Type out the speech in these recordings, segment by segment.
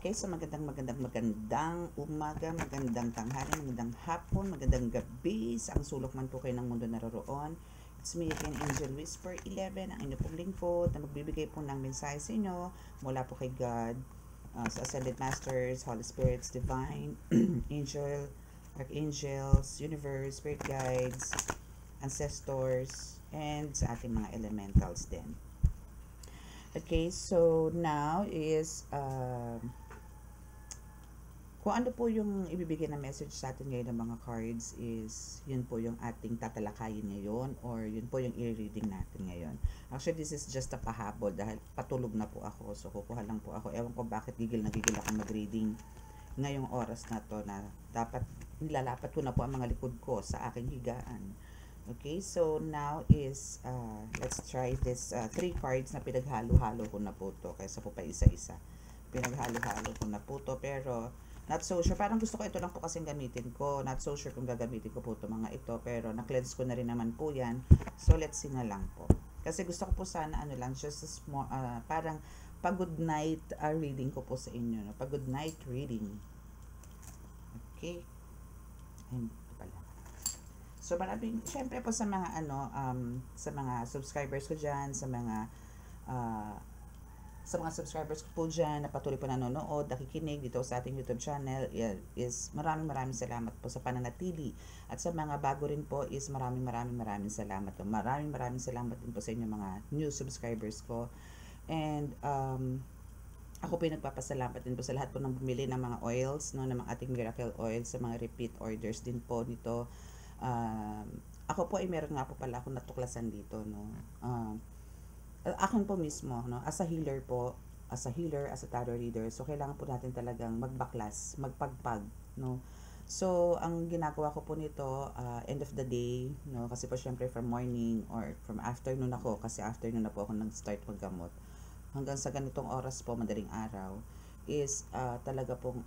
Okay, so magandang umaga, magandang tanghali, magandang hapon, magandang gabi. Sa ang sulok man po kayo ng mundo naroroon. It's me again, Angel Whisper 11, ang inyo pong lingkod na magbibigay po ng mensahe sa inyo mula po kay God, sa Ascended Masters, Holy Spirits, Divine, Angel, Archangels, Universe, Spirit Guides, Ancestors, and sa ating mga elementals din. Okay, so now is kung ano po yung ibibigay na message sa atin ngayon ng mga cards is yun po yung ating tatalakayin ngayon or yun po yung i-reading natin ngayon. Actually, this is just a pahabol dahil patulog na po ako. So, kukuha lang po ako. Ewan ko bakit gigil na gigil ako mag-reading ngayong oras na to na dapat nilalapat ko na po ang mga likod ko sa aking higaan. Okay, so now is, let's try this 3 cards na pinaghalo-halo ko na po to kaysa po pa isa-isa. Pinaghalo-halo ko na po to pero not so sure. Parang gusto ko ito lang po kasing gamitin ko. Not so sure kung gagamitin ko po ito mga ito pero na-cleanse ko na rin naman po yan. So let's see na lang po. Kasi gusto ko po sana ano lang, just a small, parang pag-good night reading ko po sa inyo. No? Pag-good night reading. Okay. And so maraming, syempre po sa mga sa mga subscribers ko diyan, sa mga subscribers ko po diyan na patuloy po nanonood, nakikinig dito sa ating YouTube channel, is maraming salamat po sa pananatili. At sa mga bago rin po is maraming salamat po. Maraming salamat din po sa inyo mga new subscribers ko. And ako po yung nagpapasalamat din po sa lahat po ng bumili ng mga oils, no, ng mga ating miracle oils, sa mga repeat orders din po nito. Ako po ay meron nga po pala akong natuklasan dito, no. Akin po mismo, no, as a healer, as a tarot reader, so kailangan po natin talagang magbaklas, magpagpag, no. So ang ginagawa ko po nito, end of the day, no, kasi po syempre from morning or from afternoon ako, kasi afternoon na po ako nag-start maggamot. Hanggang sa ganitong oras po, madaling araw, is talaga pong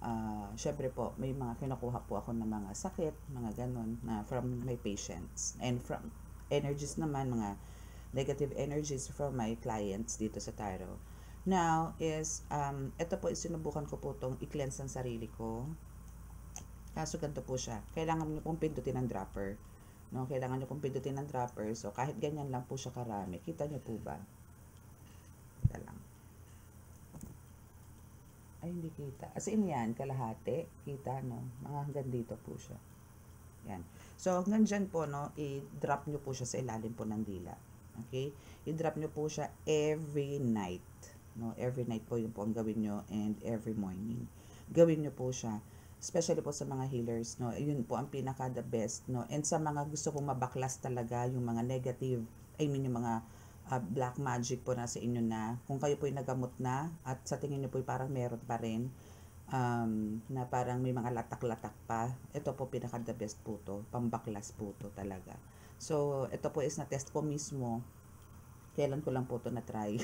syempre po may mga kinukuha po ako ng mga sakit, mga ganon na from my patients, and from energies naman, mga negative energies from my clients dito sa tarot. Now is ito po is sinubukan ko po tong i-cleanse ang sarili ko. Kaso ganito po siya, kailangan niyo pong pindutin ang dropper, no, kailangan niyo pong pindutin ang dropper. So kahit ganyan lang po siya karami, kita niyo po ba? Kita lang. Ay, hindi kita. As in yan, kalahati. Kita, no? Mga hanggang dito po siya. Yan. So, hanggang dyan po, no, i-drop nyo po siya sa ilalim po ng dila. Okay? I-drop nyo po siya every night. No? Every night po yun po ang gawin nyo, and every morning. Gawin nyo po siya. Especially po sa mga healers, no? Yun po ang pinaka the best, no? And sa mga gusto pong mabaklas talaga yung mga negative, yung mga black magic po na sa inyo na kung kayo po yung nagamot na at sa tingin niyo po parang meron pa rin na parang may mga latak-latak pa, ito po pinaka the best po to, pambaklas po to talaga. So ito po is na-test ko mismo, kailan ko lang po to na-try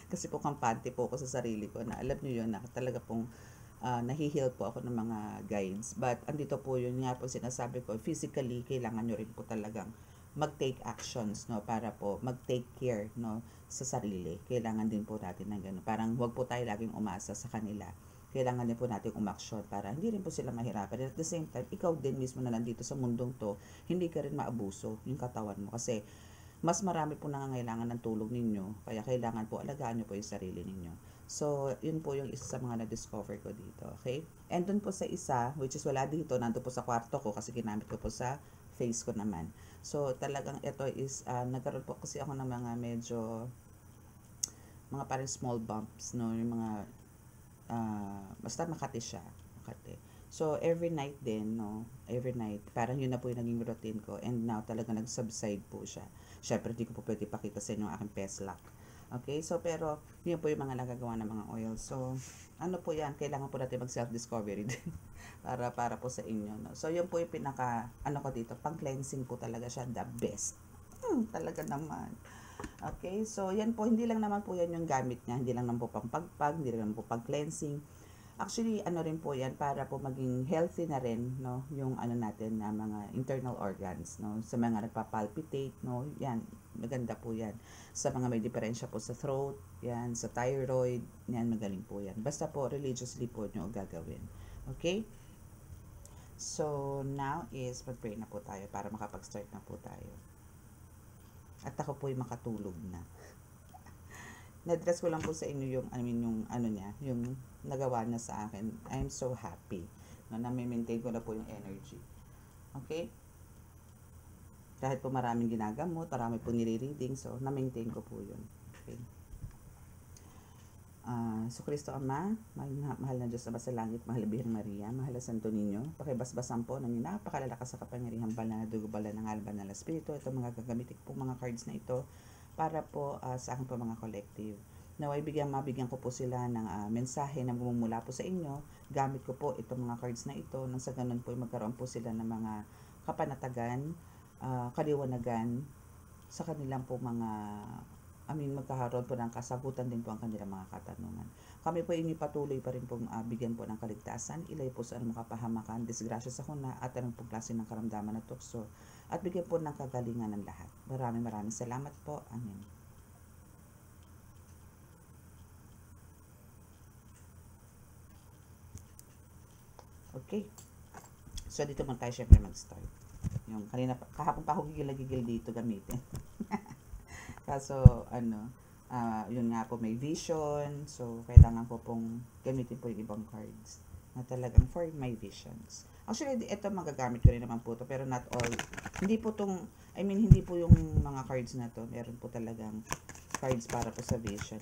kasi po kampante po ako sa sarili ko na alam niyo yun na talaga pong nahihil po ako ng mga guides, but andito po yun nga po sinasabi ko, physically kailangan nyo rin po talagang mag-take actions, no, para po mag-take care, no, sa sarili. Kailangan din po natin ng gano'n. Parang huwag po tayo laging umasa sa kanila. Kailangan din po natin umaksyon para hindi rin po sila mahirapan. At the same time, ikaw din mismo na nandito sa mundong to, hindi ka rin maabuso yung katawan mo. Kasi mas marami po nangangailangan ng tulong ninyo. Kaya kailangan po alagaan nyo po yung sarili ninyo. So, yun po yung isa sa mga na-discover ko dito. Okay? And dun po sa isa, which is wala dito, nandun po sa kwarto ko kasi ginamit ko po sa face ko naman. So, talagang ito is, nagkaroon po kasi ako ng mga medyo, mga parang small bumps, no? Yung mga, basta Makati siya. Makati. So, every night din, no? Every night, parang yun na po yung naging routine ko. And now, talaga nag-subside po siya. Syempre, hindi ko po pwede pakita sa inyo ang aking peslak. Okay? So, pero, yun po yung mga nagagawa ng mga oil. So, ano po yan? Kailangan po natin mag-self-discovery din. para po sa inyo, no? So, yun po yung pinaka, ko dito, pang-cleansing po talaga siya, the best. Talaga naman. Okay? So, yan po, hindi lang naman po yan yung gamit niya. Hindi lang naman po pang-pagpag, hindi lang naman po pang-cleansing. Actually, ano rin po yan, para po maging healthy na rin, no, yung ano natin na mga internal organs, no, sa mga nagpapalpitate, no, yan, maganda po yan. Sa mga may diferensya po sa throat, yan, sa thyroid, yan, magaling po yan. Basta po, religiously po nyo gagawin. Okay? So, now is, mag-pray na po tayo para makapag-start na po tayo. At ako po ay makatulog na. Na-address ko lang po sa inyo yung, yung ano niya, yung nagawa niya sa akin. I'm so happy. No, na-maintain ko na po yung energy. Okay? Kahit po maraming ginagamot, marami po nire-reading, so na-maintain ko po yun. Okay? So Kristo Ama, mahal na Diyos Ama sa langit, mahal na Bihang Maria, mahal na Santo Niño, pakibasbasan po ng napakalalakas sa kapangyarihan banal na dugo banal ng alban ng Espiritu, ito mga gagamitin po mga cards na ito para po sa akin po mga collective. Naway mabigyan ko po sila ng mensahe na bumumula po sa inyo. Gamit ko po itong mga cards na ito nang sa ganun po magkaroon po sila ng mga kapanatagan, kaliwanagan sa kanilang po mga magkakaroon po ng kasagutan din po ang kanilang mga katanungan. Kami po inyo patuloy pa rin pong bigyan po ng kaligtasan, ilay po sa anong makapahamakan, disgrasya sa kuna at anong pong klase ng karamdaman at tukso, at bigyan po ng kagalingan ng lahat. Maraming salamat po. Amen. Okay. So, dito muna tayo syempre mag-start. Yung kahapon pa ako gigil dito gamitin. Kaso, yun nga po, may vision. So, kailangan ko pong gamitin po yung ibang cards na talagang for my visions. Actually, ito magagamit ko rin naman po to, pero not all. Hindi po hindi po yung mga cards na to. Meron po talagang cards para po sa vision.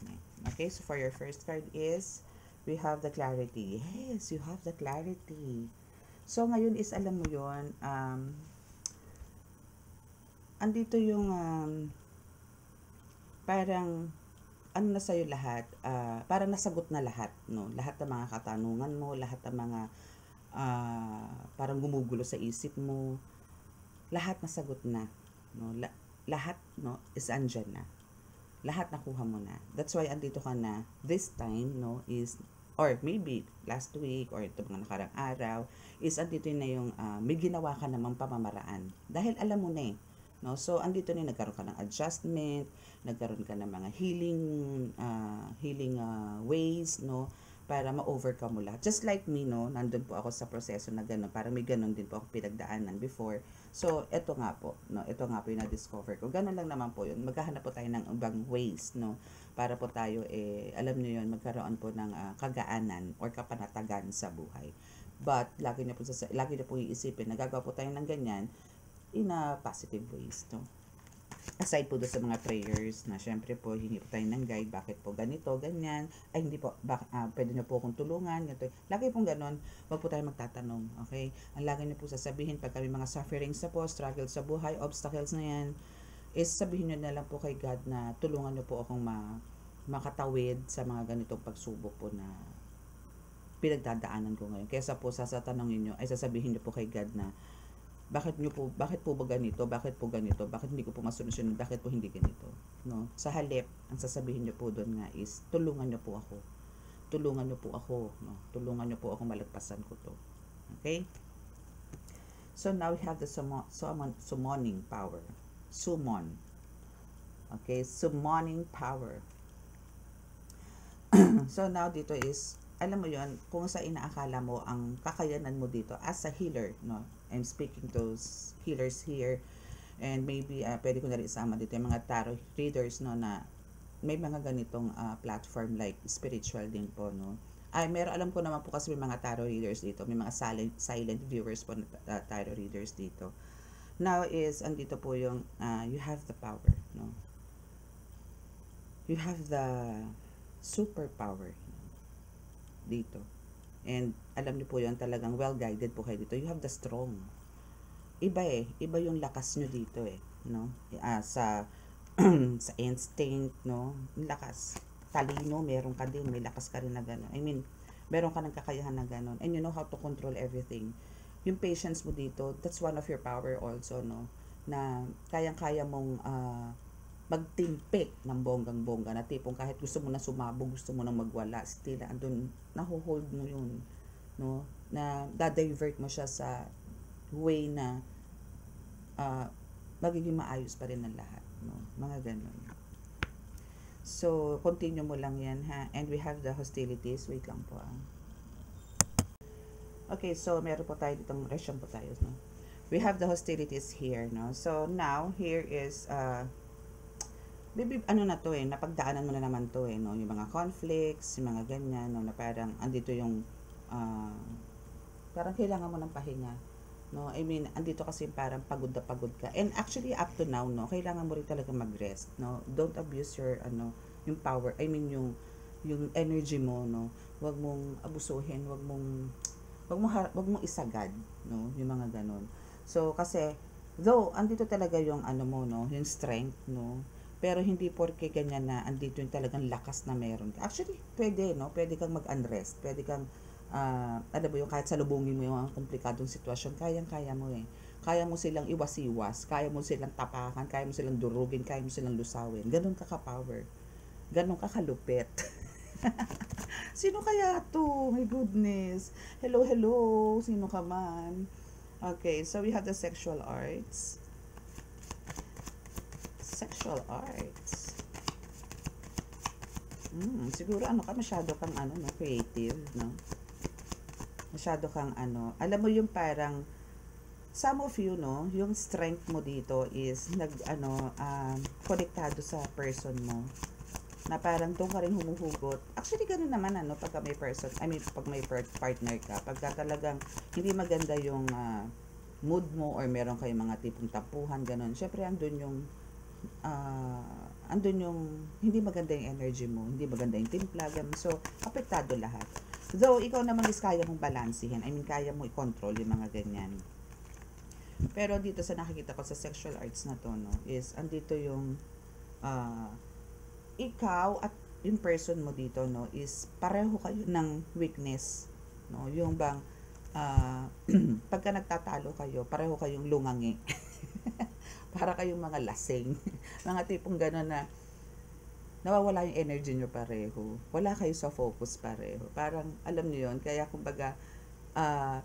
Okay, so for your first card is, we have the clarity. Yes, you have the clarity. So, ngayon is, alam mo yun, andito yung, parang na sa'yo lahat, parang nasagot na lahat, no? Lahat ng mga katanungan mo, lahat ng mga parang gumugulo sa isip mo, lahat nasagot na, no? Lahat, no, is andyan na. Lahat nakuha mo na. That's why andito ka na this time, no, is, or maybe last week or ito mga nakarang araw, is andito na yung may ginawa ka namang pamamaraan. Dahil alam mo na no? So, andito na nagkaroon ka ng adjustment, nagkaroon ka ng mga healing ways, no? Para ma-overcome mo lahat. Just like me, no? Nandun po ako sa proseso na gano'n. Parang may gano'n din po ako pinagdaanan before. So, eto nga po, no? Ito nga po yung na-discover ko. Gano'n lang naman po yun. Maghahanap po tayo ng ibang ways, no? Para po tayo, alam niyo yun, magkaroon po ng kagaanan or kapanatagan sa buhay. But, lagi niyo po iisipin, nagagawa po tayo ng ganyan, in a positive ways, no? Aside po doon sa mga prayers na syempre po hingi po tayo ng guide, bakit po ganito, ganyan, ay hindi po, pwede niyo po akong tulungan, ganito. Lagi pong ganon, wag po tayo magtatanong, okay? Ang lagi niyo po sasabihin pag kami mga sufferings na po, struggle sa buhay, obstacles na yan, is sabihin niyo na lang po kay God na tulungan niyo po akong makatawid sa mga ganitong pagsubok po na pinagdadaanan ko ngayon. Kaysa po sasatanungin niyo, ay sasabihin niyo po kay God na bakit po ba ganito, bakit hindi ko po masolusyon, bakit po hindi ganito, no? Sa halip, ang sasabihin niyo po doon nga is, tulungan niyo po ako, no? Tulungan niyo po ako malagpasan ko to. Okay? So now we have the summoning power. Summon. Okay, summoning power. So now dito is, alam mo yon, kung sa inaakala mo ang kakayanan mo dito as a healer, no? I'm speaking to healers here, and maybe pwede ko na rin isama dito yung mga tarot readers, no, na may mga ganitong platform like spiritual din po, no? Alam ko naman po kasi may mga tarot readers dito, may mga silent viewers po na tarot readers dito. Now is, andito po yung you have the power, no? You have the superpower dito. And alam niyo po yun, talagang well-guided po kayo dito. You have the strong. Iba yung lakas niyo dito no? Sa sa instinct, no? Lakas. Talino, meron ka din, may lakas ka rin na gano'n. Meron ka ng kakayahan na gano'n. And you know how to control everything. Yung patience mo dito, that's one of your power also, no? Na kayang-kaya mong magtimpi ng bonggang-bongga na tipong kahit gusto mo na sumabog, gusto mo na magwala, still andun, naho-hold mo yun, no? Na da-divert mo siya sa way na magiging maayos pa rin ang lahat, no? Mga ganun. So, continue mo lang yan, ha? And we have the hostilities. Wait lang po, Okay, so meron po tayo ditong resume po tayo, no? We have the hostilities here, no? So, now, here is, maybe, ano na to napagdaanan mo na naman to no? Yung mga conflicts, yung mga ganyan, no? Na parang, andito yung, parang kailangan mo ng pahinga, no? I mean, andito kasi parang pagod na pagod ka. And actually, up to now, no? Kailangan mo rin talaga mag-rest, no? Don't abuse your, yung power, I mean, yung energy mo, no? Huwag mong abusuhin, wag mong isagad, no? Yung mga ganun. So, kasi, though, andito talaga yung mo, no? Yung strength, no? Pero hindi porke ganyan na andito yung talagang lakas na meron ka. Actually, pwede, no? Pwede kang mag-unrest. Pwede kang, alam mo yung kahit salubungin mo yung mga komplikadong sitwasyon, kayang-kaya mo Kaya mo silang iwas-iwas, kaya mo silang tapakan, kaya mo silang durugin, kaya mo silang lusawin. Ganun ka ka-power. Ganun ka kalupit. Sino kaya to? My goodness. Hello, hello. Sino ka man? Okay, so we have the sexual arts. Sexual arts. Siguro masyado kang no, creative, no? Masyado kang alam mo yung parang, some of you, no, yung strength mo dito is konektado sa person mo. Na parang doon ka rin humuhugot. Actually, ganun naman, pagka may person, pag may partner ka, pagka talagang hindi maganda yung mood mo or meron kayong mga tipong tampuhan, ganun. Syempre, andun yung hindi maganda yung energy mo, hindi maganda yung timpla, ganun. So, apektado lahat. Though, ikaw naman is kaya mong balansihin. Kaya mo i-control yung mga ganyan. Pero dito sa nakikita ko sa sexual arts na to, no, is andito yung ikaw at yung person mo dito, no, is pareho kayo ng weakness, no, yung bang pagka nagtatalo kayo, pareho kayong lungangi. Para kayong mga lasing. Mga tipong gano'n na nawawala yung energy nyo pareho. Wala kayo sa focus pareho. Parang, alam niyo yun, kaya kumbaga,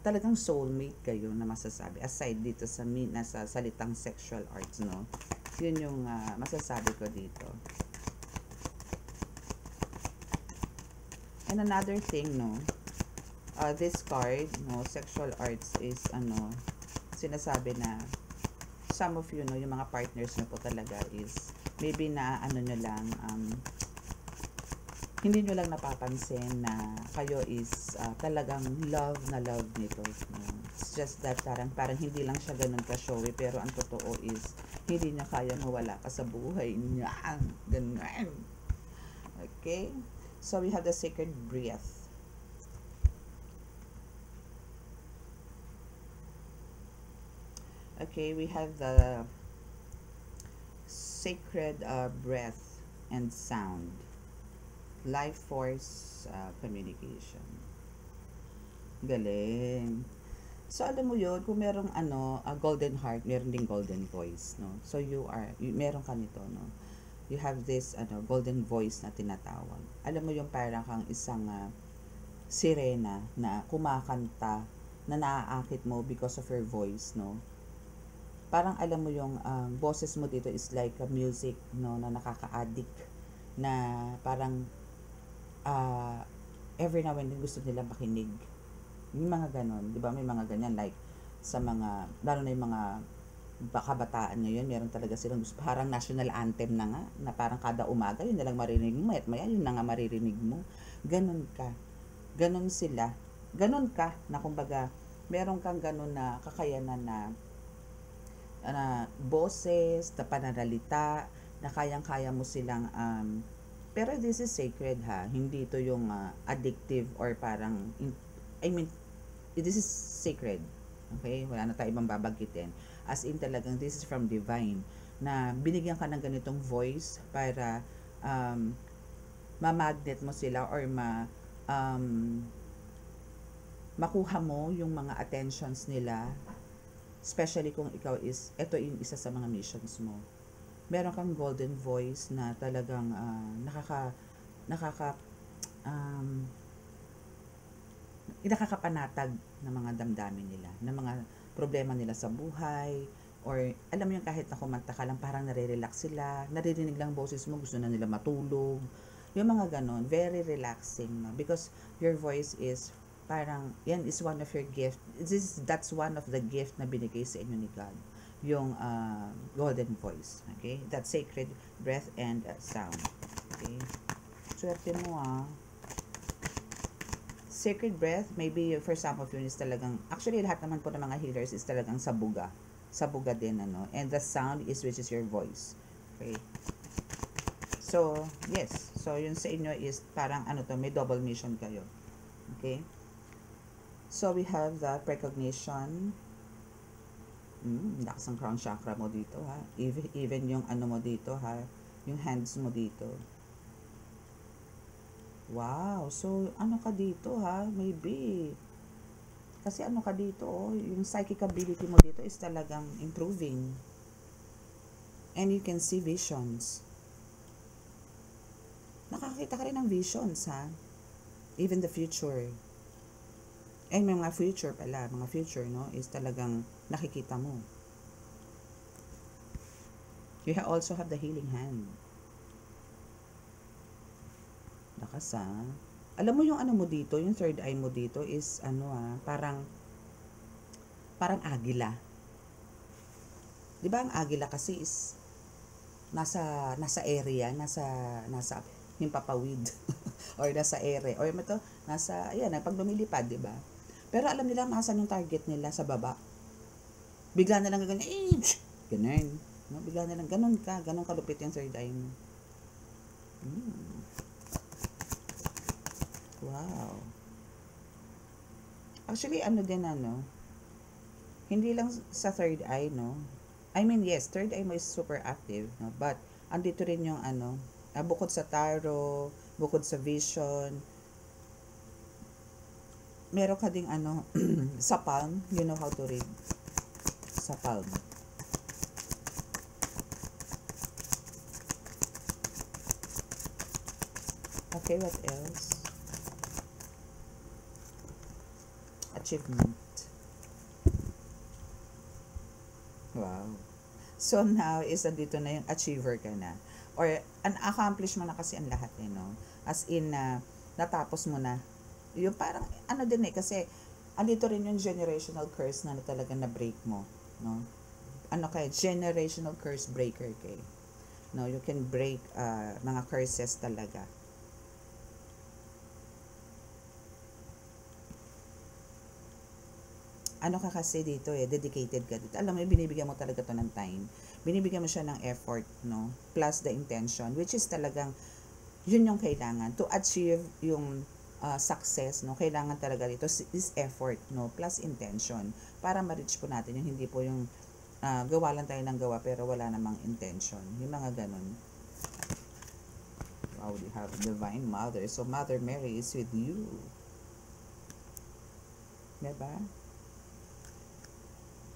talagang soulmate kayo na masasabi. Aside dito sa nasa salitang sexual arts, no? Yun yung masasabi ko dito. And another thing, no, this card, no, sexual arts is, sinasabi na, some of you, no, yung mga partners nyo po talaga is, maybe na, nyo lang, hindi nyo lang napapansin na kayo is, talagang love na love nito. No? It's just that, parang hindi lang siya ganun ka-showy, pero ang totoo is, hindi niya kaya mawala ka sa buhay niya. Ganun. Okay? So, we have the sacred breath. Okay, we have the sacred breath and sound. Life force communication. Galing. So, alam mo yun, kung merong golden heart, meron ding golden voice, no? So, meron ka nito, no? You have this golden voice na tinatawag. Alam mo yung parang kang isang sirena na kumakanta na naaakit mo because of her voice, no? Parang alam mo yung boses mo dito is like a music, no, na nakaka-addict na parang every now and then gusto nila makinig. Yung mga ganon, di ba? May mga ganyan like sa mga, lalo na yung mga kabataan ngayon, meron talaga silang gusto, parang national anthem na nga, na parang kada umaga, yun na lang maririnig mo, at maya, yun na nga maririnig mo. Ganon ka. Ganon sila. Ganon ka, na kumbaga, meron kang ganon na kakayanan na boses, na pananalita, na kayang-kaya mo silang, pero this is sacred ha, hindi ito yung addictive or parang, this is sacred. Okay? Wala na tayo ibang babanggitin. As in talagang this is from divine na binigyan ka ng ganitong voice para ma-magnet mo sila or makuha mo yung mga attentions nila, especially kung ikaw is, ito yung isa sa mga missions mo. meron kang golden voice na talagang nakaka um, nakakapanatag ng mga damdamin nila, ng mga problema nila sa buhay, or alam mo yung kahit na kumanta ka lang parang nare-relax sila, naririnig lang boses mo, gusto na nila matulog, yung mga ganon, very relaxing, no? Because your voice is parang, yan is one of your gift, that's one of the gift na binigay sa inyo ni God, yung golden voice, okay? That sacred breath and sound, okay? Swerte mo sacred breath, maybe for some of you is talagang, actually lahat naman po ng mga healers is talagang sabuga din, ano, and the sound is which is your voice, okay? So, yes, so yun sa inyo is parang ano to, may double mission kayo, okay? So, we have the precognition, lakas ang crown chakra mo dito, ha, even yung ano mo dito, ha, yung hands mo dito. Wow, so ano ka dito, ha? Maybe. Kasi ano ka dito, yung psychic ability mo dito is talagang improving. And you can see visions. Nakakita ka rin ng visions, ha? Even the future. And may mga future pala, mga future, no? Is talagang nakikita mo. You also have the healing hand. Lakas, alam mo yung ano mo dito, yung third eye mo dito is ano parang agila. 'Di ba ang agila kasi is nasa area, nasa himpapawid or nasa ere or ito nasa ayan, pag lumilipad, 'di ba? Pero alam nila maasan yung target nila sa baba. Bigla na lang ganun, ganun, no? Bigla na lang ganun kalupit yung third eye mo. Wow. Actually, ano din, hindi lang sa third eye, no? I mean, yes, third eye mo is super active, no? But, andito rin yung, bukod sa tarot, bukod sa vision, meron ka ding, sa palm, you know how to read. Sa palm. Okay, what else? Achievement. Wow. So now is dito na yung achiever ka na. Or an accomplish mo na kasi ang lahat no? As in natapos mo na. Yung parang ano din kasi andito rin yung generational curse na talaga na break mo, no? Ano kaya generational curse breaker kay. No, you can break mga curses talaga. Ano ka kasi dito dedicated ka dito. Alam mo, binibigyan mo talaga to ng time. Binibigyan mo siya ng effort, no? Plus the intention, which is talagang, yun yung kailangan. To achieve yung success, no? Kailangan talaga dito is effort, no? Plus intention. Para ma-reach po natin yung hindi po yung gawa lang tayo ng gawa pero wala namang intention. Yung mga ganun. Wow, we have Divine Mother. So, Mother Mary is with you. Diba?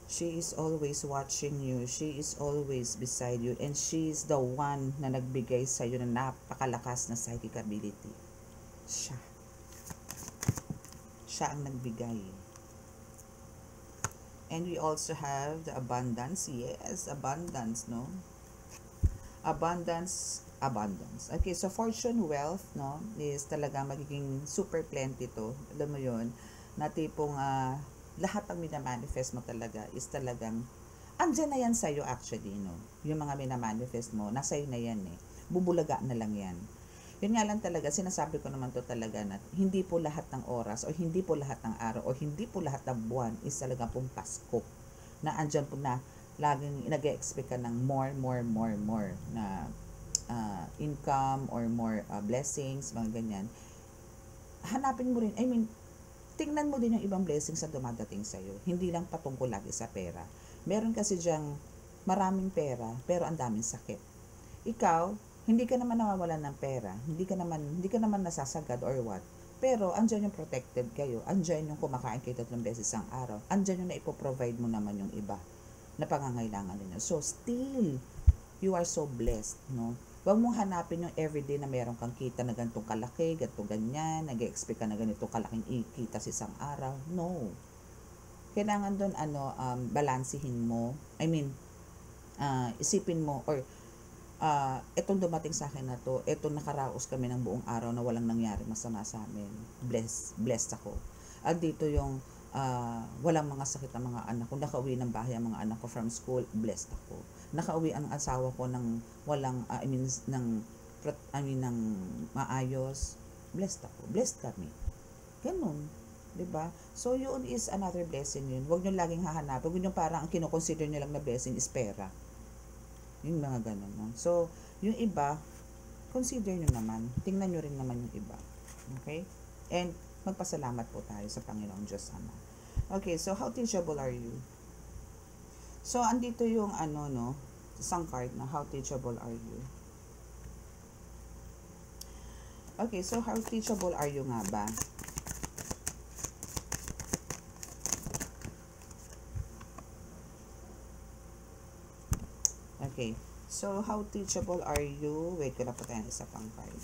She is always watching you. She is always beside you. And she is the one na nagbigay sa iyo na napakalakas na psychic ability. Siya. Siya ang nagbigay. And we also have the abundance. Yes, abundance, no? Abundance. Okay, so fortune, wealth, no? Is talaga magiging super plenty to. Alam mo yun? Na tipong lahat ng minamanifest mo talaga is talagang andyan na yan sa'yo actually, no? Yung mga minamanifest mo, nasa iyo na yan bubulaga na lang yan. Yun nga lang talaga, sinasabi ko naman to talaga na hindi po lahat ng oras o hindi po lahat ng araw o hindi po lahat ng buwan is talaga pong Pasko na andyan po na laging nag-expect ka ng more na income or more blessings, mga ganyan. Hanapin mo rin, tingnan mo din yung ibang blessings na dumadating sa'yo. Hindi lang patungkol lagi sa pera. Meron kasi dyang maraming pera, pero ang daming sakit. Ikaw, hindi ka naman nawawalan ng pera. Hindi ka naman nasasagad or what. Pero, andyan yung protected kayo. Andyan yung kumakain kayo 3 beses ang araw. Andyan yung na ipoprovide mo naman yung iba na pangangailangan ninyo. So, still, you are so blessed, no? Huwag mong hanapin yung everyday na meron kang kita na ganitong kalaki, ganito ganyan, nag-expect ka na ganito kalaking ikita sa isang araw. No. Kailangan doon, balansihin mo. I mean, isipin mo, or etong dumating sa akin na to, etong nakaraos kami ng buong araw na walang nangyari masama sa amin. Blessed ako. At dito yung walang mga sakit ng mga anak ko. Nakauwi ng bahay ang mga anak ko from school, blessed ako. Nakauwi ang asawa ko ng walang, ng maayos, blessed ako. Blessed kami. Ganun. 'Di ba? So, yun is another blessing yun. Huwag nyo laging hahanapin. Huwag nyo parang ang kinoconsider nyo lang na blessing is pera. Yung mga ganun. No? So, yung iba, consider nyo naman. Tingnan nyo rin naman yung iba. Okay? And, magpasalamat po tayo sa Panginoong Diyos Ama. Okay, so how teachable are you? So, andito yung isang card na how teachable are you? Okay, so how teachable are you nga ba? Okay, so how teachable are you? Wait, ko na pa tayo isa pang card.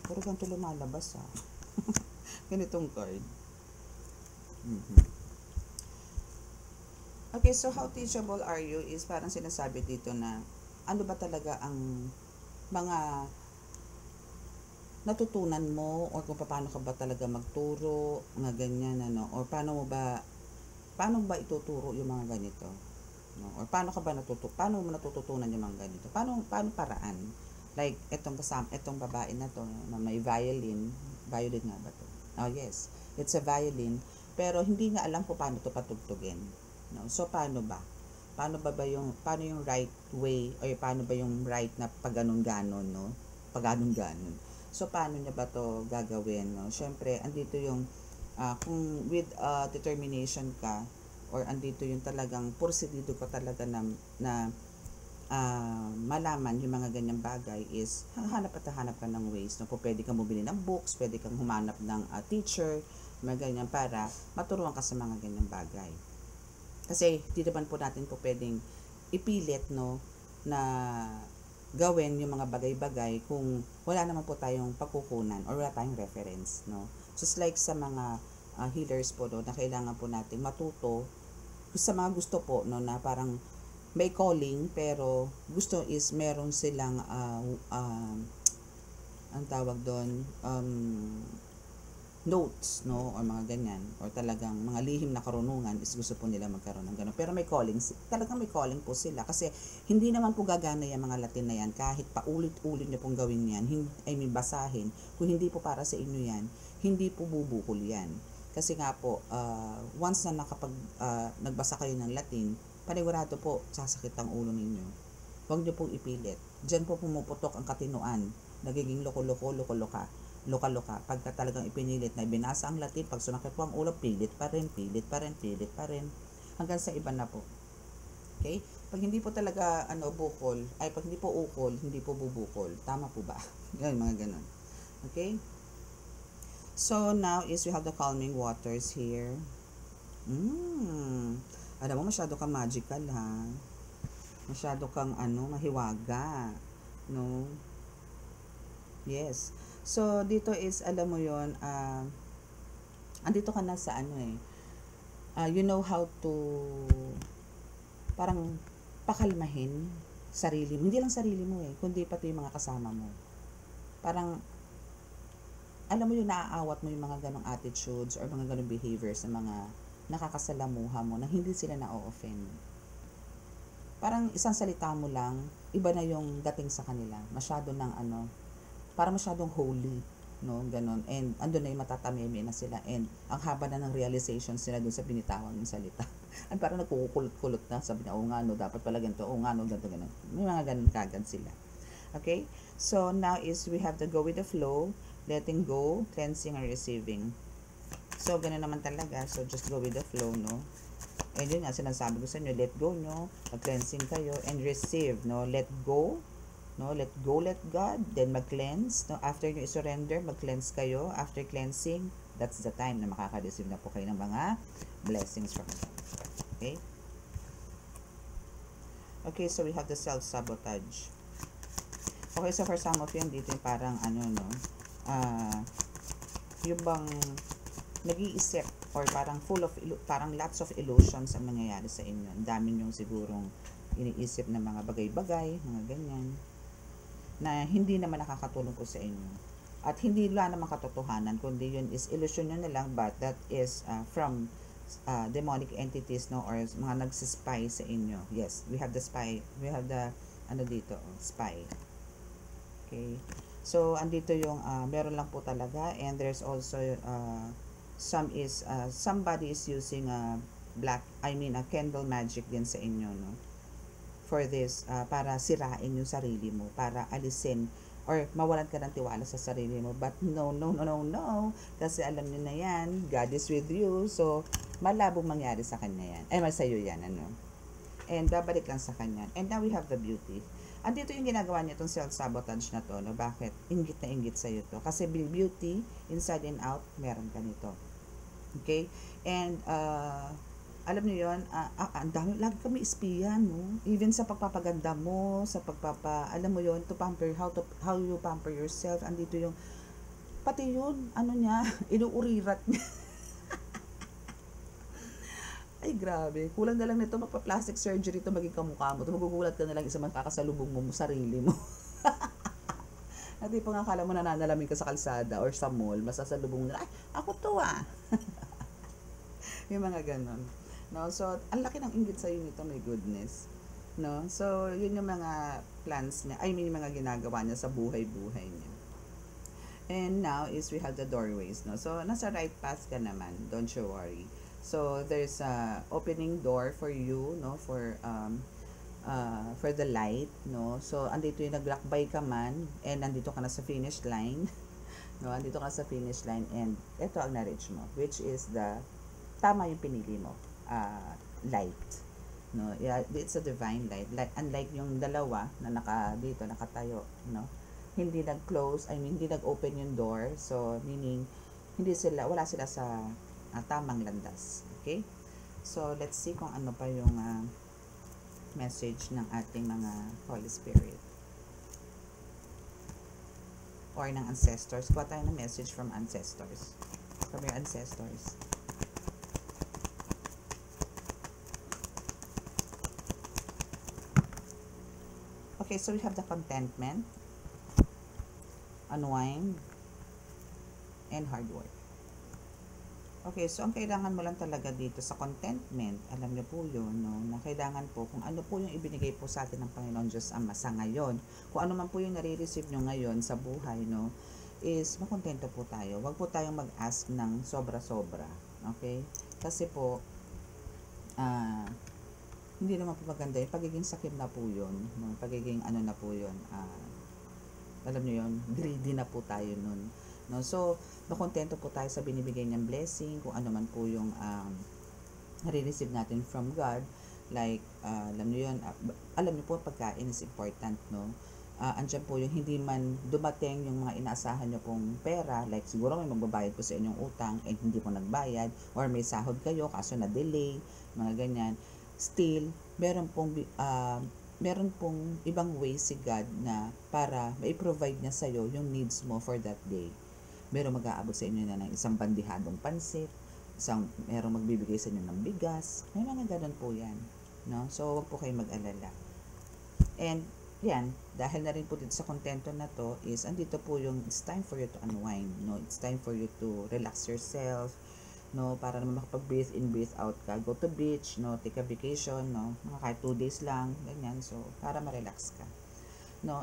Puro ganito lumalabas ganitong card. Okay, so how teachable are you is parang sinasabi dito na ano ba talaga ang mga natutunan mo, or kung paano ka ba talaga magturo, mga ganyan, or paano ba ituturo yung mga ganito, no? Or paano mo natututunan yung mga ganito, paano paraan, like etong babae na to na may violin nga ba to? Oh yes, it's a violin, pero hindi nga alam kung paano to patugtugin, no? So paano yung right way, or paano ba yung right na paganon-ganon, no? Paganon-ganon. So paano niya ba to gagawin, no? Syempre andito yung kung with determination ka, or andito yung talagang porsigido ka talaga na malaman yung mga ganyang bagay, is hanap ka ng ways, no? Pwede kang bumili ng books, pwede kang humanap ng teacher, mga ganyan, para maturuan ka sa mga ganyang bagay. Kasi di naman po natin po pwedeng ipilit, no, na gawin yung mga bagay-bagay kung wala naman po tayong pagkukunan or wala tayong reference, no. Just like sa mga healers po, no, na kailangan po natin matuto sa mga gusto po, no, na parang may calling, pero gusto is meron silang ang tawag doon, notes, no, or mga ganyan, or talagang mga lihim na karunungan is gusto po nila magkaroon ng gano'n. Pero may calling, talagang may calling po sila, kasi hindi naman po gagana yung mga Latin na yan kahit paulit-ulit nyo pong gawin yan, basahin. Kung hindi po para sa inyo yan, hindi po bubukol yan. Kasi nga po, once na nagbasa kayo ng Latin, panigurado po, sasakit ang ulo ninyo. Huwag nyo pong ipilit. Diyan po pumuputok ang katinuan. Nagiging loko-loka. Pagka talagang ipinilit na binasa ang Latin, pag sumakit po ang ulo, pilit pa rin. Hanggang sa iba na po. Okay? Pag hindi po talaga pag hindi po ukol, hindi po bubukol. Tama po ba? Yan, mga ganun. Okay? So, now is we have the calming waters here. Alam mo, masyado kang magical, ha? Masyado kang, mahiwaga. No? Yes. So, dito is, alam mo yon, andito ka na sa you know how to, parang, pakalmahin sarili mo. Hindi lang sarili mo kundi pati yung mga kasama mo. Parang, alam mo yung naaawat mo yung mga ganong attitudes or mga ganong behaviors sa mga nakakasalamuha mo na hindi sila na-offend. Parang isang salita mo lang, iba na yung dating sa kanila. Masyado ng para masyadong holy, no, ganon. And andun na yung matatameme na sila, and ang haba na ng realization sila dun sa binitawan yung salita. At parang nagkukulot-kulot na, sabi niya, nga no, dapat pala ganito, nga no, ganito, ganon. May mga ganon kagad sila. Okay? So, now is we have to go with the flow, letting go, cleansing, and receiving. So, gano'n naman talaga. So, just go with the flow, no? And yun nga, sinasabi ko sa inyo, let go, no? Mag-cleansing kayo, and receive, no? Let go, no? Let go, let God, then mag-cleanse, no? After nyo i-surrender, mag-cleanse kayo. After cleansing, that's the time na makaka-receive na po kayo ng mga blessings from God. Okay? Okay, so we have the self-sabotage. Okay, so for some of you, dito yung parang ano, no, yung bang nag-iisip or parang parang lots of illusions ang mangyayari sa inyo. Ang dami yung sigurong iniisip na mga bagay-bagay, mga ganyan, na hindi naman nakakatulong po sa inyo. At hindi lang naman katotohanan, kundi yun is illusion nyo na lang, but that is from demonic entities, no, or mga nagsispy sa inyo. Yes, we have the spy, we have the ano dito, spy. Okay, so andito yung meron lang po talaga, and there's also somebody is using a candle magic din sa inyo, no, for this, para sirain yung sarili mo, para alisin or mawalan ka ng tiwala sa sarili mo. But no, kasi alam niyo na yan, God is with you, so malabong mangyari sa kanya yan, sa'yo yan, ano, and babalik lang sa kanya. And now we have the beauty. Andito yung ginagawa niya, itong self-sabotage na to, no? Bakit? Inggit na inggit sa'yo to. Kasi beauty, inside and out, meron ka nito. Okay? And, alam niyo yun, ang dami, lagi kami espiyan, no? Even sa pagpapaganda mo, sa alam mo yun, to pamper, how you pamper yourself, andito yung, pati yun, ano niya, inuurirat niya. Ay, grabe. Kulang na lang nito, magpa-plastic surgery to, maging kamukha mo. Magugulat ka na lang isa makakasalubong mo sarili mo. At di pa nga akala mo nananalamin ka sa kalsada or sa mall, masasalubong na, ay, ako to yung mga ganon. No? So, ang laki ng inggit sa'yo nito, my goodness. No? So, yun yung mga plans niya, yung mga ginagawa niya sa buhay-buhay niya. And now is we have the doorways, no? So, nasa right path ka naman, don't you worry. So, there's a opening door for you, no, for the light, no. So, andito yung naglakbay ka man, and nandito ka na sa finish line, no, andito ka sa finish line, and ito ang na-reach mo, which is tama yung pinili mo, light, no. Yeah, it's a divine light. Like, unlike yung dalawa na nakatayo, no, hindi nag-close, hindi nag-open yung door, so meaning wala sila sa tamang landas. Okay? So, let's see kung ano pa yung message ng ating mga Holy Spirit or ng ancestors. Kuha tayo ng message from ancestors. From your ancestors. Okay, so we have the contentment, unwind, and hard work. Okay, so ang kailangan mo lang talaga dito sa contentment, alam niyo po yun, no, na kailangan po kung ano po yung ibinigay po sa atin ng Panginoon Diyos Ama sa ngayon. Kung ano man po yung nare-receive nyo ngayon sa buhay, no, is makontento po tayo. Huwag po tayong mag-ask ng sobra-sobra. Okay? Kasi po, hindi naman po maganda yun. Pagiging sakim na po yun. No? Pagiging ano na po yun. Alam niyo yun, greedy na po tayo nun. No, so makontento po tayo sa binibigay niyang blessing, kung ano man po yung nare-receive natin from God. Like, alam niyo yun, alam niyo po, pagkain is important, no. Andyan po yung hindi man dumating yung mga inaasahan niyo pong pera, like siguro may magbabayad po sa inyong utang and hindi po nagbayad, or may sahod kayo kaso na delay, mga ganyan. Still, meron pong ibang ways si God na para mai-provide niya sa'yo yung needs mo for that day. Meron mag-aabot sa inyo na ng isang bandihadong pansit, merong magbibigay sa inyo ng bigas, may mga ganun po yan, no? So, huwag po kayong mag-alala. And, yan, dahil na rin po dito sa kontento na to, is, andito po yung, it's time for you to unwind, no? It's time for you to relax yourself, no? Para naman makapag-breathe in, breathe out ka. Go to beach, no? Take a vacation, no? Mga kahit 2 days lang, ganyan. So, para ma-relax ka. No,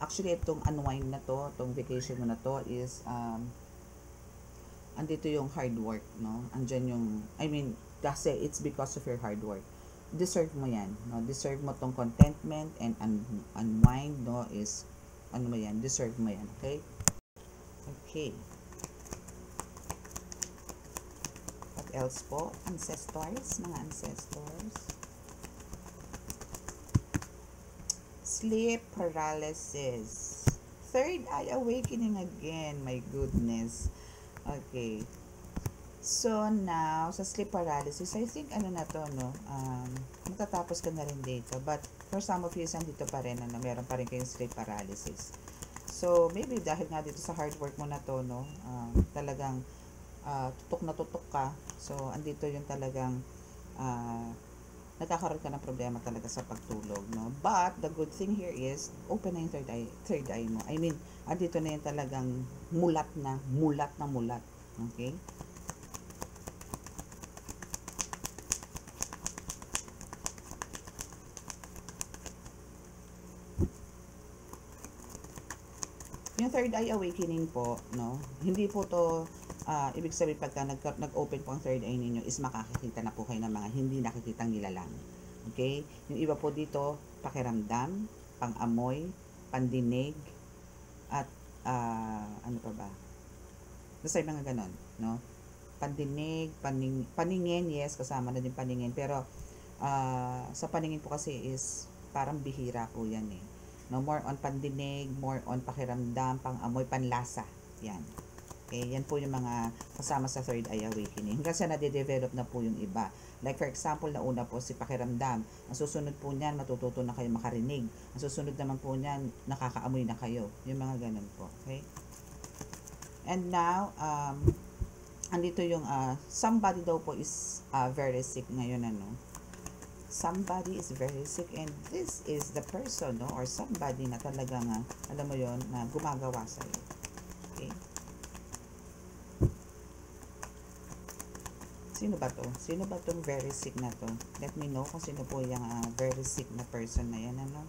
actually itong unwind na to, itong vacation mo na to is andito yung hard work, no. Andiyan yung kasi it's because of your hard work. Deserve mo yan, no. Deserve mo tong contentment and unwind, no, is ano mo yan, deserve mo yan, okay? Okay. What else po? Ancestors, mga ancestors. Sleep paralysis. Third eye awakening again. My goodness. Okay. So, now, sa sleep paralysis, I think, ano na to, no? Matatapos ka na rin dito. But, for some of you, dito pa rin, ano, meron pa rin kayong sleep paralysis. So, maybe dahil nga dito sa hard work mo na to, no? Talagang, tutok na tutok ka. So, andito yung talagang, nagkakaroon ka ng problema talaga sa pagtulog, no? But, the good thing here is, open na yung third eye mo. I mean, andito na yung talagang mulat na mulat. Okay? Yung third eye awakening po, no? Hindi po to ibig sabihin pagka nag-open po ang third eye ninyo is makakakita na po kayo ng mga hindi nakikitang nilalang. Okay? Yung iba po dito, pakiramdam, pang-amoy, pandinig, at ano pa ba? Basta yung mga ganon, no? Pandinig, paningin, yes, kasama na din paningin. Pero sa paningin po kasi is parang bihira po yan eh. No, more on pandinig, more on pakiramdam, pang-amoy, panlasa. Yan. Okay, yan po yung mga kasama sa third eye awakening. Hanggang sa nade-develop na po yung iba. Like for example, nauna po si pakiramdam. Ang susunod po niyan, matututo na kayo makarinig. Ang susunod naman po niyan, nakakaamoy na kayo. Yung mga ganun po. Okay? And now, andito yung somebody daw po is very sick ngayon, ano. Somebody is very sick and this is the person, no, or somebody na talagang alam mo yon, na gumagawa sa iyo. Okay? Sino ba to? Sino ba tong very sick na to? Let me know kung sino po yung very sick na person na yan, ano.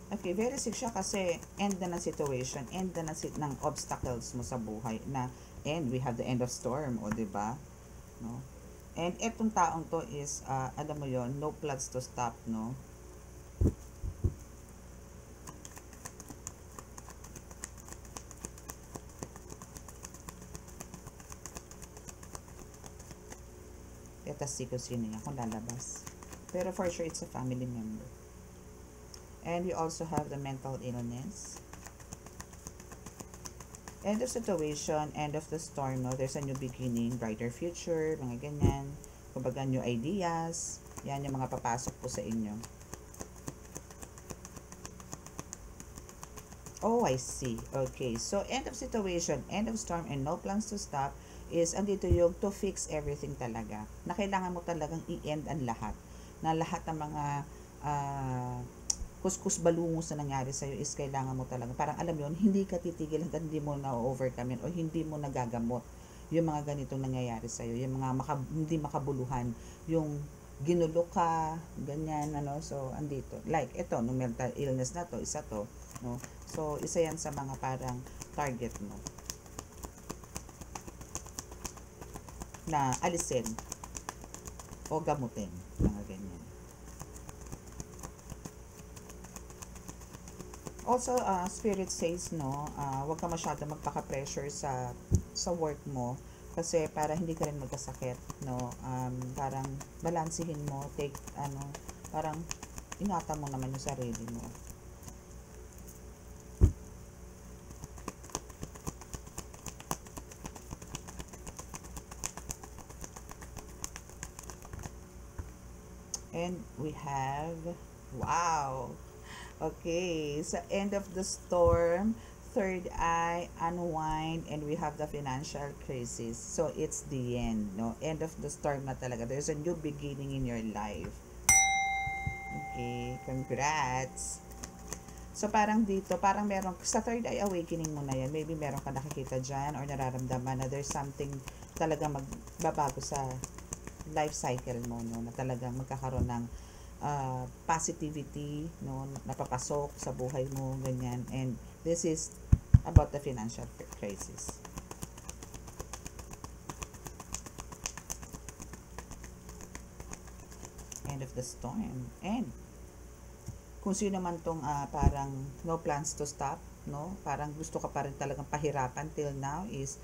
Okay, very sick siya kasi end na ng situation, end na ng obstacles mo sa buhay na, and we have the end of storm, o diba? No? And etong taong to is, alam mo yon, no plans to stop, no? Let us see kung sino yan, kung lalabas. Pero for sure, it's a family member. And we also have the mental illness. End of situation, end of the storm, no? There's a new beginning, brighter future, mga ganyan. Kumbaga, new ideas. Yan yung mga papasok po sa inyo. Oh, I see. Okay. So, end of situation, end of storm, and no plans to stop is andito yung to fix everything talaga. Na kailangan mo talagang i-end ang lahat. Na lahat ng mga kuskus balungos na nangyari sa'yo is kailangan mo talaga, parang alam yon, hindi ka titigil hanggang hindi mo na-overcome yun o hindi mo nagagamot yung mga ganitong nangyayari sa'yo, yung mga hindi makabuluhan, yung ginulo ka, ganyan, ano, so, andito. Like, ito, no mental illness na to, isa to, no, so, isa yan sa mga parang target mo na alisin o gamutin, mga ganyan. Also, spirit says, no, huwag ka masyado magpaka-pressure sa work mo kasi para hindi ka rin magkasakit, no. Parang balansihin mo, parang ingatan mo naman yung sarili mo. And we have, wow, okay, sa end of the storm, third eye, unwind, and we have the financial crisis. So, it's the end, no? End of the storm na talaga. There's a new beginning in your life. Okay, congrats! So, parang dito, parang meron, sa third eye awakening mo na yan, maybe meron ka nakikita dyan or nararamdaman na there's something talaga magbabago sa life cycle mo, no? Na talagang magkakaroon ng positivity, no, napapasok sa buhay mo, ganyan. And this is about the financial crisis. End of the storm. And kung sino man tong parang no plans to stop, no, parang gusto ka pa rin talagang pahirapan till now is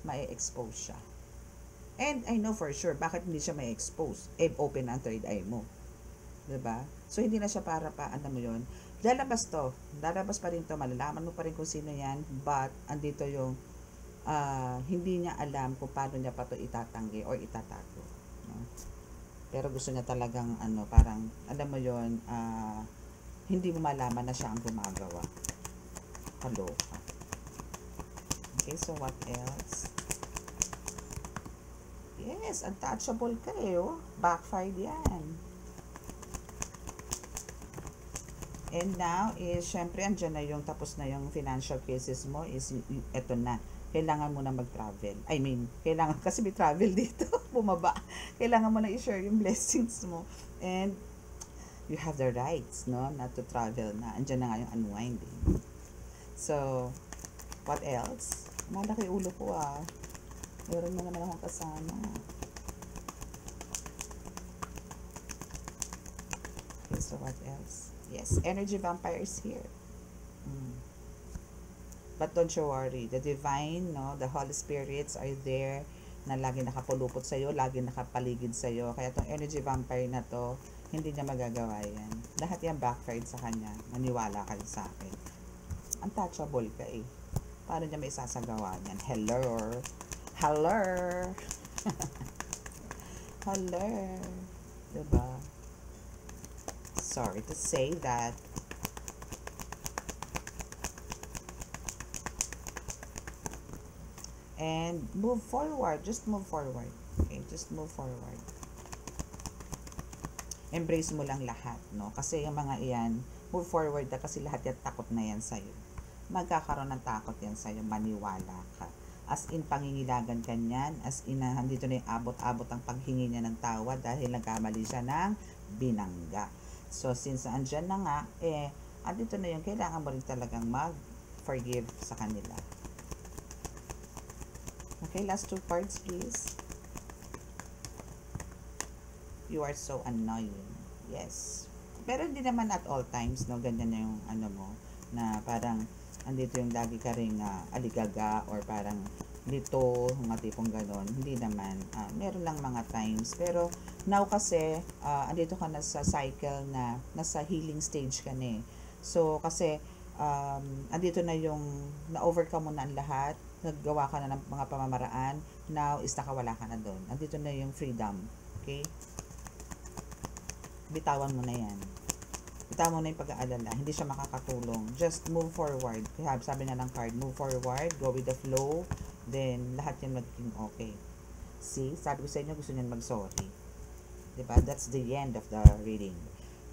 ma-expose siya. And I know for sure bakit hindi siya ma-expose. Open ang third eye mo. 'Di ba? So hindi na siya para pa ano mo 'yon. Lalabas pa rin to, malalaman mo pa rin kung sino 'yan, but andito yung hindi niya alam kung paano niya pa to itatanggi or itatago, no? Pero gusto niya talagang parang alam mo yon, hindi mo malaman na siya ang gumagawa. Kaloka. Okay, so what else? Yes, untouchable ka eh, oh. Backfired yan. And now is, syempre, andyan na yung tapos na yung financial crisis mo, is eto na. Kailangan mo na mag-travel. I mean, kailangan, kasi may travel dito, bumaba. Kailangan mo na i-share yung blessings mo. And you have the rights, no, not to travel na. Andyan na nga yung unwinding. So, what else? Malaki ulo ko ah. Meron na naman akong kasama. Okay, so what else? Yes, energy vampire is here. But don't you worry. The divine, no, the Holy Spirits are there na lagi nakapulupot sa'yo, lagi nakapaligid sa'yo. Kaya tong energy vampire na to, hindi niya magagawa yan. Lahat yan backfired sa kanya. Maniwala kayo sa akin. Untouchable ka eh. Paano niya may isasagawa yan? Hello? Hello? Hello? Diba? Sorry to say that. And move forward. Just move forward. Okay? Just move forward. Embrace mo lang lahat, no? Kasi yung mga iyan, move forward na kasi lahat yan takot na yan sa'yo. Magkakaroon ng takot yan sa'yo. Maniwala ka. As in, pangingilagan ka niyan. As in, handito na yung abot-abot ang paghingi niya ng tawad dahil nagkamali siya ng binangga. So, since andyan na nga, andito na yung kailangan mo rin talagang mag-forgive sa kanila. Okay, last two cards, please. You are so annoying. Yes. Pero hindi naman at all times, no? Ganyan na yung mo, na parang andito yung lagi ka rin aligaga or parang dito, mga tipong ganon. Hindi naman. Meron lang mga times. Pero now kasi, andito ka na sa cycle na nasa healing stage ka na eh. So, kasi andito na yung na-overcome mo na ang lahat. Naggawa ka na ng mga pamamaraan. Now, is nakawala ka na doon. Andito na yung freedom. Okay? Bitawan mo na yan. Bitawan mo na yung pag-aalala. Hindi siya makakatulong. Just move forward. Kaya sabi na ng card, move forward, go with the flow, then lahat yan magiging okay. See? Sabi ko sa inyo, gusto niyan mag-sorry. Diba? That's the end of the reading.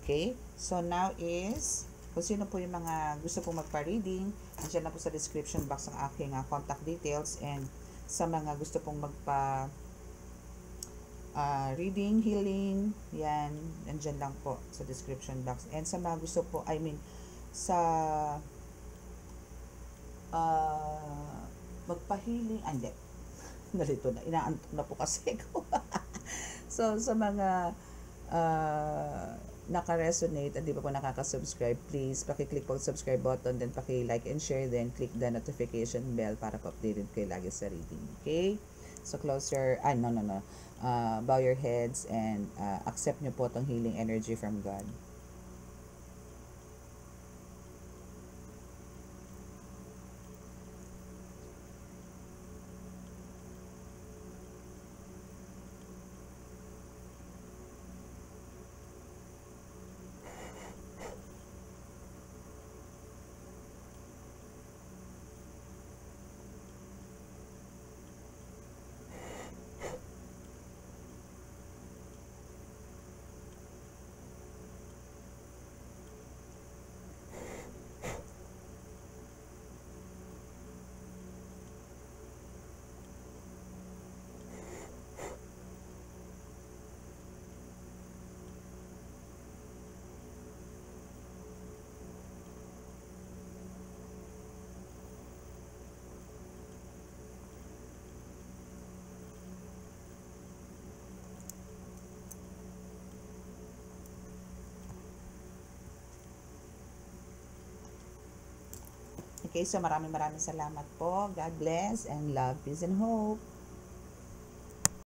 Okay? So now is, kung sino po yung mga gusto pong magpa-reading, nandiyan na po sa description box ang aking contact details, and sa mga gusto pong magpa reading, healing, yan, nandiyan lang po sa description box. And sa mga gusto po, I mean, sa magpa-healing, hindi, nalito na, inaantok na po kasi ko. So, sa mga naka-resonate at di pa po nakaka-subscribe, please paki-click po ang subscribe button, then paki-like and share, then click the notification bell para pa-updated kayo lagi sa reading. Okay? So, close your, bow your heads and accept nyo po itong healing energy from God. Okay, so maraming salamat po. God bless and love, peace, and hope.